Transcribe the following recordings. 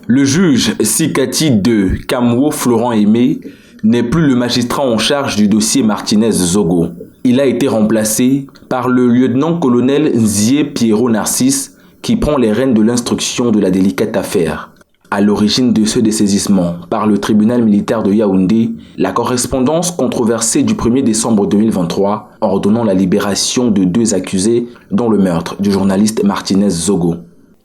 Le juge Sikati de Kamwo Florent Aimé n'est plus le magistrat en charge du dossier Martinez-Zogo. Il a été remplacé par le lieutenant-colonel Nzie Pierrot Narcisse qui prend les rênes de l'instruction de la délicate affaire. À l'origine de ce dessaisissement par le tribunal militaire de Yaoundé, la correspondance controversée du 1er décembre 2023 ordonnant la libération de 2 accusés dont le meurtre du journaliste Martinez-Zogo.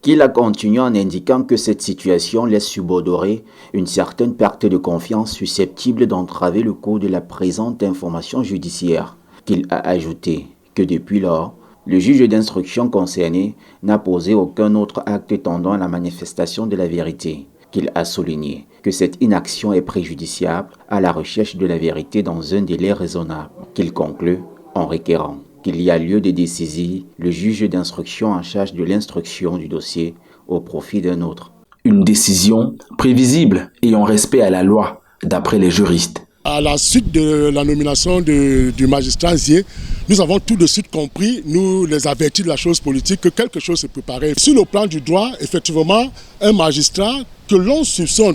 Qu'il a continué en indiquant que cette situation laisse subodorer une certaine perte de confiance susceptible d'entraver le cours de la présente information judiciaire. Qu'il a ajouté que depuis lors, le juge d'instruction concerné n'a posé aucun autre acte tendant à la manifestation de la vérité. Qu'il a souligné que cette inaction est préjudiciable à la recherche de la vérité dans un délai raisonnable. Qu'il conclut en requérant qu'il y a lieu de dessaisir le juge d'instruction en charge de l'instruction du dossier au profit d'un autre. Une décision prévisible et en respect à la loi, d'après les juristes. À la suite de la nomination du magistrat Nzie, nous avons tout de suite compris, nous les avertis de la chose politique, que quelque chose se préparait. Sur le plan du droit, effectivement, un magistrat que l'on soupçonne,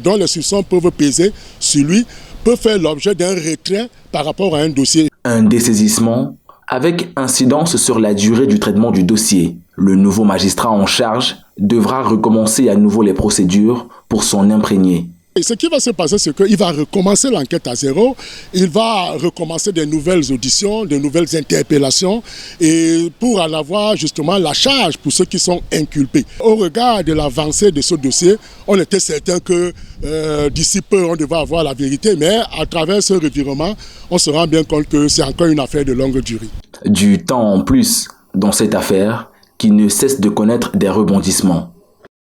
dont les soupçons peuvent peser sur lui, peut faire l'objet d'un retrait par rapport à un dossier. Un dessaisissement avec incidence sur la durée du traitement du dossier. Le nouveau magistrat en charge devra recommencer à nouveau les procédures pour s'en imprégner. Et ce qui va se passer, c'est qu'il va recommencer l'enquête à zéro, il va recommencer des nouvelles auditions, de nouvelles interpellations, et pour en avoir justement la charge pour ceux qui sont inculpés. Au regard de l'avancée de ce dossier, on était certain que d'ici peu, on devait avoir la vérité, mais à travers ce revirement, on se rend bien compte que c'est encore une affaire de longue durée. Du temps en plus dans cette affaire qui ne cesse de connaître des rebondissements.